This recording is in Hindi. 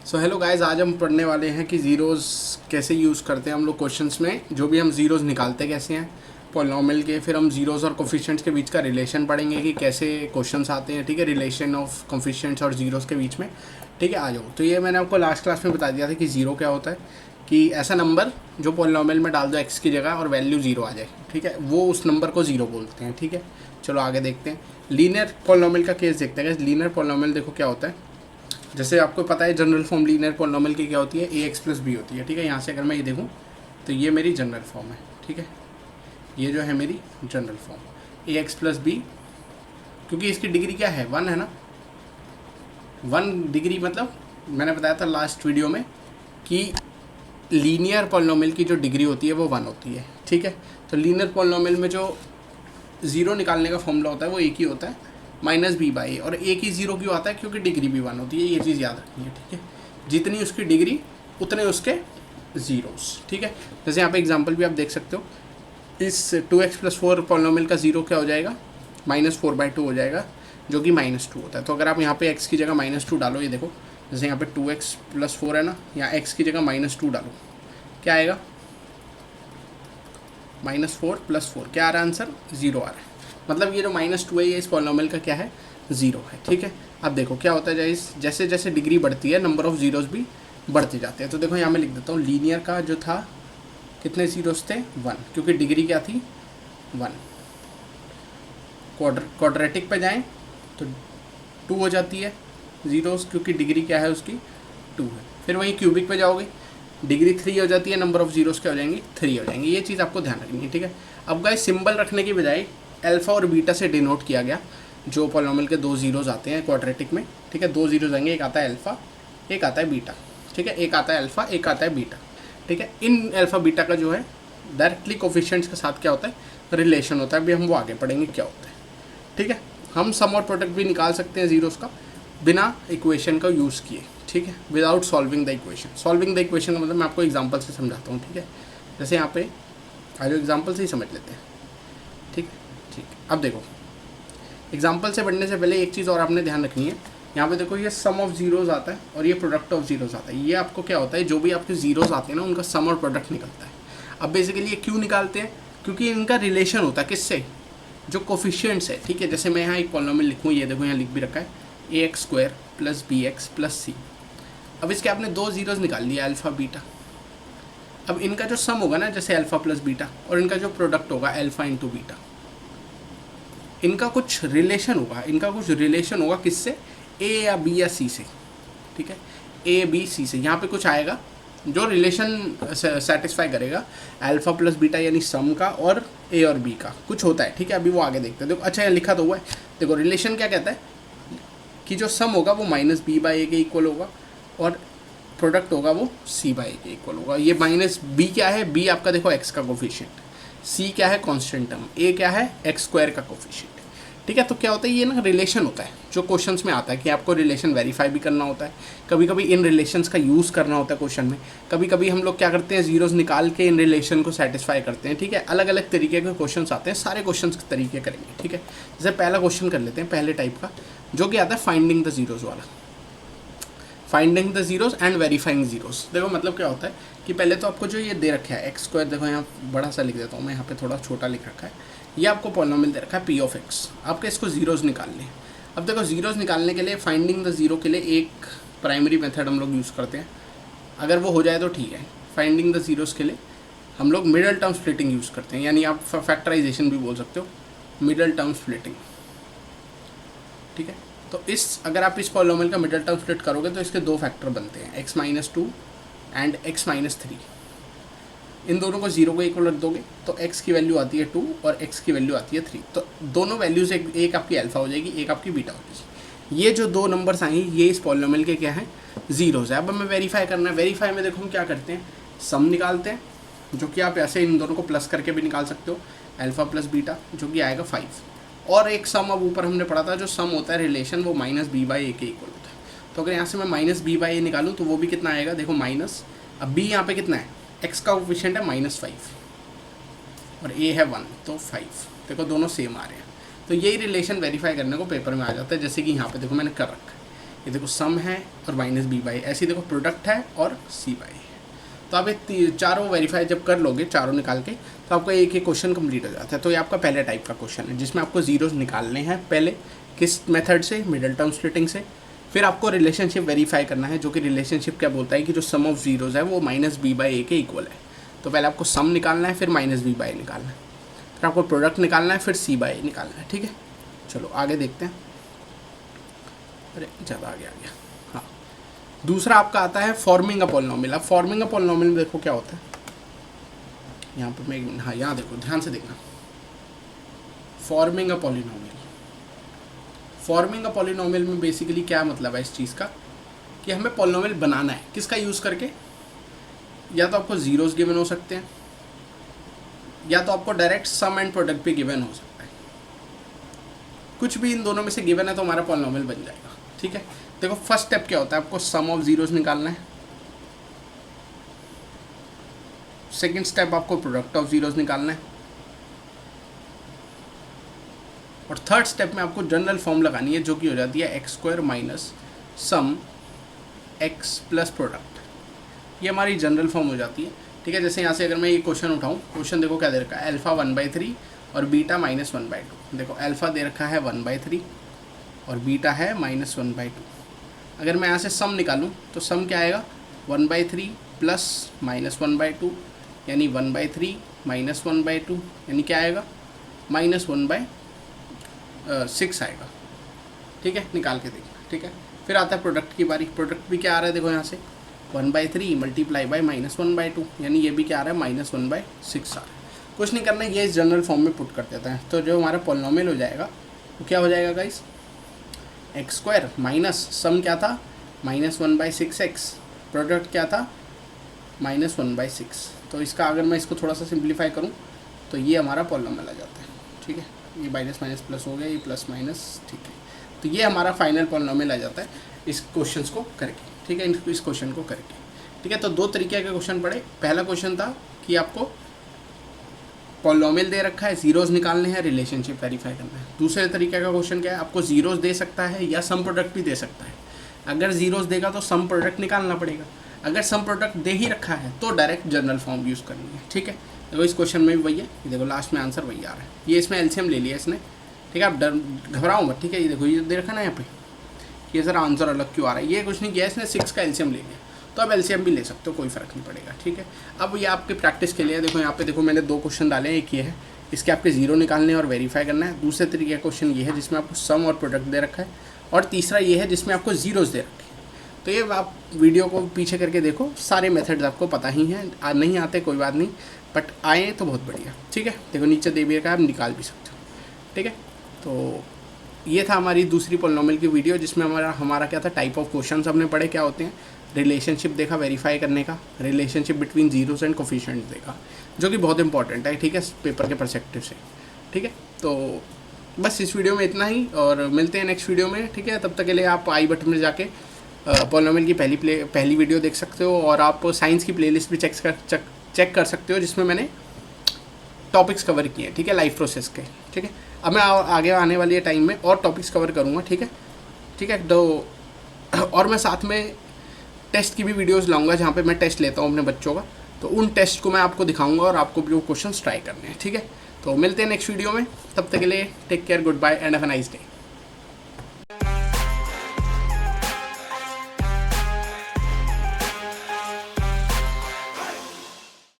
सो हेलो गाइस, आज हम पढ़ने वाले हैं कि ज़ीरोज़ कैसे यूज़ करते हैं हम लोग क्वेश्चंस में। जो भी हम ज़ीरोज़ निकालते कैसे हैं पॉलिनॉमियल के, फिर हम ज़ीरोज़ और कोफिशिएंट्स के बीच का रिलेशन पढ़ेंगे कि कैसे क्वेश्चंस आते हैं। ठीक है, रिलेशन ऑफ कोफिशिएंट्स और ज़ीरोज़ के बीच में। ठीक है, आ जाओ। तो ये मैंने आपको लास्ट क्लास में बता दिया था कि ज़ीरो क्या होता है, कि ऐसा नंबर जो पॉलिनॉमियल में डाल दो एक्स की जगह और वैल्यू ज़ीरो आ जाए। ठीक है, वो उस नंबर को ज़ीरो बोलते हैं। ठीक है, चलो आगे देखते हैं। लीनियर पॉलिनॉमियल का केस देखते हैं। लीनियर पॉलिनॉमियल देखो क्या होता है। जैसे आपको पता है जनरल फॉर्म लीनियर पॉलिनॉमियल की क्या होती है, ए एक्स प्लस बी होती है। ठीक है, यहाँ से अगर मैं ये देखूँ तो ये मेरी जनरल फॉर्म है। ठीक है, ये जो है मेरी जनरल फॉर्म ए एक्स प्लस बी, क्योंकि इसकी डिग्री क्या है, वन है ना। वन डिग्री मतलब मैंने बताया था लास्ट वीडियो में कि लीनियर पॉलिनॉमियल की जो डिग्री होती है वो वन होती है। ठीक है, तो लीनियर पॉलिनॉमियल में जो ज़ीरो निकालने का फॉर्मूला होता है वो एक ही होता है, माइनस बी बाई ए। और एक ही ज़ीरो क्यों आता है, क्योंकि डिग्री भी वन होती है। ये चीज़ याद रखनी है। ठीक है, जितनी उसकी डिग्री उतने उसके ज़ीरोस। ठीक है, जैसे यहाँ पे एग्जांपल भी आप देख सकते हो। इस 2x प्लस 4 पॉलिनॉमियल का ज़ीरो क्या हो जाएगा, -4/2 हो जाएगा, जो कि -2 होता है। तो अगर आप यहाँ पे x की जगह -2 डालो, ये देखो जैसे यहाँ पे 2x प्लस 4 है ना, यहाँ x की जगह -2 डालो, क्या आएगा, -4 + 4 क्या आ रहा है आंसर, ज़ीरो आ रहा है। मतलब ये जो -2 है ये इस पॉलिनॉमियल का क्या है, ज़ीरो है। ठीक है, अब देखो क्या होता है, जैसे जैसे डिग्री बढ़ती है नंबर ऑफ़ ज़ीरोज़ भी बढ़ते जाते हैं। तो देखो यहाँ मैं लिख देता हूँ, लीनियर का जो था कितने ज़ीरोज़ थे, 1, क्योंकि डिग्री क्या थी, 1। क्वाड्रेटिक पे जाएँ तो 2 हो जाती है ज़ीरोज़, क्योंकि डिग्री क्या है उसकी, 2 है। फिर वहीं क्यूबिक पे जाओगे, डिग्री 3 हो जाती है, नंबर ऑफ़ ज़ीरोज़ क्या हो जाएंगी, 3 हो जाएंगी। ये चीज़ आपको ध्यान रखनी है। ठीक है, अब गाइस सिंबल रखने की बजाय अल्फ़ा और बीटा से डिनोट किया गया जो पॉलिनॉमियल के दो ज़ीरोज़ आते हैं क्वाड्रेटिक में। ठीक है, दो ज़ीरोज़ आएंगे, एक आता है अल्फ़ा, एक आता है बीटा। ठीक है, एक आता है अल्फ़ा, एक आता है बीटा। ठीक है, इन अल्फ़ा बीटा का जो है डायरेक्टली कोफिशिएंट्स के साथ क्या होता है, रिलेशन होता है। अभी हम वो आगे पढ़ेंगे क्या होता है। ठीक है, हम सम और प्रोडक्ट भी निकाल सकते हैं ज़ीरोज़ का बिना इक्वेशन का यूज़ किए। ठीक है, without solving the equation. Solving the equation का मतलब मैं आपको एग्जांपल से समझाता हूँ। ठीक है, जैसे यहाँ पे आज एग्जांपल से ही समझ लेते हैं। ठीक ठीक, अब देखो एग्जांपल से बढ़ने से पहले एक चीज़ और आपने ध्यान रखनी है। यहाँ पे देखो ये सम ऑफ ज़ीरोज़ आता है और ये प्रोडक्ट ऑफ ज़ीरोज़ आता है। ये आपको क्या होता है, जो भी आपके ज़ीरोज़ आते हैं ना उनका सम और प्रोडक्ट निकलता है। अब बेसिकली ये क्यों निकालते हैं, क्योंकि इनका रिलेशन होता है किससे, जो कोफिशिएंट्स है। ठीक है, जैसे मैं यहाँ एक पॉलिनॉमियल लिखूँ, ये देखो यहाँ लिख भी रखा है ax² + bx + c। अब इसके आपने दो ज़ीरोज़ निकाल लिया, अल्फ़ा बीटा। अब इनका जो सम होगा ना, जैसे अल्फ़ा प्लस बीटा, और इनका जो प्रोडक्ट होगा अल्फ़ा इंटू बीटा, इनका कुछ रिलेशन होगा। इनका कुछ रिलेशन होगा किससे, ए या बी या सी से। ठीक है, ए बी सी से यहाँ पे कुछ आएगा जो रिलेशन सेटिस्फाई करेगा अल्फ़ा प्लस बीटा यानी सम का और ए और बी का कुछ होता है। ठीक है, अभी वो आगे देखते हैं। देखो अच्छा यहाँ लिखा तो हुआ है, देखो रिलेशन क्या कहता है कि जो सम होगा वो -b/a के इक्वल होगा और प्रोडक्ट होगा वो c/a के इक्वल होगा। ये -b क्या है, b आपका देखो x का कोफिशिएंट, c क्या है कांस्टेंट टर्म, a क्या है x² का कोफिशिएंट। ठीक है, तो क्या होता है, ये ना रिलेशन होता है जो क्वेश्चंस में आता है कि आपको रिलेशन वेरीफाई भी करना होता है। कभी कभी इन रिलेशंस का यूज़ करना होता है क्वेश्चन में। कभी कभी हम लोग क्या करते हैं, ज़ीरोज़ निकाल के इन रिलेशन को सेटिस्फाई करते हैं। ठीक है, अलग अलग तरीके के क्वेश्चंस आते हैं, सारे क्वेश्चंस के तरीके करेंगे। ठीक है, जैसे पहला क्वेश्चन कर लेते हैं, पहले टाइप का, जो कि आता है फाइंडिंग द ज़ीरोज़ वाला। Finding the zeros and verifying zeros. देखो मतलब क्या होता है कि पहले तो आपको जो ये दे रखा है x², देखो यहाँ बड़ा सा लिख देता हूँ मैं, यहाँ पे थोड़ा छोटा लिख रखा है। ये आपको पॉलिनॉमियल दे रखा है p ऑफ x, आपके इसको ज़ीरोज़ निकालने हैं। अब देखो ज़ीरोज़ निकालने के लिए फाइंडिंग द ज़ीरो के लिए एक प्राइमरी मेथड हम लोग यूज़ करते हैं, अगर वो हो जाए तो ठीक है। फाइंडिंग द ज़ीरोज़ के लिए हम लोग मिडल टर्म स्प्लिटिंग यूज़ करते हैं, यानी आप फैक्टराइजेशन भी बोल सकते हो, मिडल टर्म स्प्लिटिंग। ठीक है, तो अगर आप इस पॉलिनॉमियल का मिडल टर्म स्प्लिट करोगे तो इसके दो फैक्टर बनते हैं, x-2 एंड x-3। इन दोनों को जीरो को इक्वल रख दोगे तो x की वैल्यू आती है 2 और x की वैल्यू आती है 3। तो दोनों वैल्यूज एक आपकी अल्फ़ा हो जाएगी, एक आपकी बीटा हो जाएगी। ये जो दो नंबर्स आएंगे ये इस पॉलिनॉमियल के क्या है, ज़ीरोज़ है। अब हमें वेरीफाई करना है। वेरीफाई में देखो हम क्या करते हैं, सम निकालते हैं, जो कि आप ऐसे इन दोनों को प्लस करके भी निकाल सकते हो, अल्फ़ा प्लस बीटा, जो कि आएगा 5। और एक सम अब ऊपर हमने पढ़ा था, जो सम होता है रिलेशन, वो -b/a के इक्वल होता है। तो अगर यहाँ से मैं -b/a निकालूँ तो वो भी कितना आएगा, देखो माइनस, अब b यहाँ पे कितना है, x का कोफिशिएंट है -5 और a है 1, तो 5। देखो दोनों सेम आ रहे हैं, तो यही रिलेशन वेरीफाई करने को पेपर में आ जाता है। जैसे कि यहाँ पे देखो मैंने कर रखा है, ये देखो सम है और माइनस बी बाई, ऐसे देखो प्रोडक्ट है और सी बाई। तो आप ये चारों वेरीफाई जब कर लोगे, चारों निकाल के, तो आपका एक एक क्वेश्चन कंप्लीट हो जाता है। तो ये आपका पहले टाइप का क्वेश्चन है जिसमें आपको जीरोस निकालने हैं पहले, किस मेथड से, मिडल टर्म स्प्लिटिंग से। फिर आपको रिलेशनशिप वेरीफाई करना है, जो कि रिलेशनशिप क्या बोलता है कि जो सम ऑफ जीरोस है वो माइनस बी बाई ए के इक्वल है। तो पहले आपको सम निकालना है, फिर माइनस बी बाई निकालना है, फिर आपको प्रोडक्ट निकालना है, फिर सी बाई निकालना है। ठीक है, चलो आगे देखते हैं। अरे ज़्यादा आगे आ गया। हाँ, दूसरा आपका आता है फॉर्मिंग अ पॉलिनोमियल। अब फॉर्मिंग अ पॉलिनोमियल में देखो क्या होता है, यहाँ पर मैं हाँ यहाँ देखो, ध्यान से देखना। Forming a polynomial, forming a polynomial में बेसिकली क्या मतलब है इस चीज़ का, कि हमें पॉलिनोमियल बनाना है। किसका यूज़ करके, या तो आपको जीरोस गिवन हो सकते हैं, या तो आपको डायरेक्ट सम एंड प्रोडक्ट भी गिवन हो सकता है। कुछ भी इन दोनों में से गिवन है तो हमारा पॉलिनोमियल बन जाएगा। ठीक है, देखो फर्स्ट स्टेप क्या होता है, आपको सम ऑफ जीरोस निकालना है। सेकंड स्टेप आपको प्रोडक्ट ऑफ जीरोस निकालना है। और थर्ड स्टेप में आपको जनरल फॉर्म लगानी है, जो कि हो जाती है x square minus sum x plus product. ये हमारी जनरल फॉर्म हो जाती है। ठीक है, जैसे यहाँ से अगर मैं ये क्वेश्चन उठाऊँ, क्वेश्चन देखो क्या दे रखा है, अल्फा 1/3 और बीटा -1/2। देखो अल्फा दे रखा है 1/3 और बीटा है -1/2। अगर मैं यहाँ से सम निकालूँ तो सम क्या आएगा, 1/3 प्लस -1/2 यानी 1/3 -1/2 यानी क्या आएगा, -1/6 आएगा। ठीक है, निकाल के देखना। ठीक है, फिर आता है प्रोडक्ट की बारी। प्रोडक्ट भी क्या आ रहा है, देखो यहाँ से 1/3 मल्टीप्लाई बाई -1/2 यानी ये भी क्या आ रहा है, -1/6 आ रहा है। कुछ नहीं करना, ये इस जनरल फॉर्म में पुट कर देता है। तो जो हमारा पॉलिनोमियल हो जाएगा वो क्या हो जाएगा guys, x square minus sum क्या था -1/6x, प्रोडक्ट क्या था -1/6। तो इसका अगर मैं इसको थोड़ा सा सिंप्लीफाई करूँ तो ये हमारा पॉलिनोमियल आ जाता है। ठीक है, ये माइनस माइनस प्लस हो गया, ये प्लस माइनस। ठीक है, तो ये हमारा फाइनल पॉलिनोमियल आ जाता है इस क्वेश्चन को करके। ठीक है, इस क्वेश्चन को करके। ठीक है, तो दो तरीके के क्वेश्चन पढ़े। पहला क्वेश्चन था कि आपको पॉलिनोमियल दे रखा है, जीरोस निकालने हैं, रिलेशनशिप वेरीफाई करना है। दूसरे तरीके का क्वेश्चन क्या है, आपको जीरोस दे सकता है या सम प्रोडक्ट भी दे सकता है। अगर जीरोस देगा तो सम प्रोडक्ट निकालना पड़ेगा, अगर सम प्रोडक्ट दे ही रखा है तो डायरेक्ट जनरल फॉर्म यूज़ करनी है। ठीक है, देखो इस क्वेश्चन में भी वही है, ये देखो लास्ट में आंसर वही आ रहा है। ये इसमें एलसीएम ले लिया इसने। ठीक है, आप घबराओ मत। ठीक है, ये देखो ये दे रखा ना यहाँ पे, ये सर आंसर अलग क्यों आ रहा है, ये कुछ नहीं किया इसने, 6 का एलसीएम ले लिया। तो अब एलसीएम भी ले सकते हो, कोई फ़र्क नहीं पड़ेगा। ठीक है, अब ये आपकी प्रैक्टिस के लिए देखो, यहाँ पे देखो मैंने 2 क्वेश्चन डाले हैं। एक ये है, इसके आपके जीरो निकालने और वेरीफाई करना है। दूसरे तरीके का क्वेश्चन ये है जिसमें आपको सम और प्रोडक्ट दे रखा है, और तीसरा ये है जिसमें आपको जीरोस दे रखे हैं। तो ये आप वीडियो को पीछे करके देखो, सारे मेथड्स आपको पता ही हैं। नहीं आते कोई बात नहीं, बट आए तो बहुत बढ़िया। ठीक है, देखो नीचे दे भी रखा है, आप निकाल भी सकते हो। ठीक है, तो ये था हमारी दूसरी पॉलिनोमियल की वीडियो, जिसमें हमारा क्या था, टाइप ऑफ क्वेश्चंस हमने पढ़े क्या होते हैं, रिलेशनशिप देखा वेरीफाई करने का, relationship between zeros and coefficients देखा, जो कि बहुत इंपॉर्टेंट है। ठीक है, पेपर के पर्सपेक्टिव से। ठीक है, तो बस इस वीडियो में इतना ही, और मिलते हैं नेक्स्ट वीडियो में। ठीक है, तब तक के लिए आप आई बटन में जाके पॉलिनोमियल की पहली वीडियो देख सकते हो, और आप साइंस की प्लेलिस्ट भी चेक कर सकते हो, जिसमें मैंने टॉपिक्स कवर किए हैं। ठीक है, लाइफ प्रोसेस के। ठीक है, अब मैं आगे आने वाले टाइम में और टॉपिक्स कवर करूँगा। ठीक है, ठीक है, तो और मैं साथ में टेस्ट की भी वीडियोस लाऊंगा, जहाँ पे मैं टेस्ट लेता हूँ अपने बच्चों का। तो उन टेस्ट को मैं आपको दिखाऊंगा और आपको भी वो क्वेश्चंस ट्राई करने हैं। ठीक है, तो मिलते हैं नेक्स्ट वीडियो में, तब तक के लिए take care, good bye and have a nice day.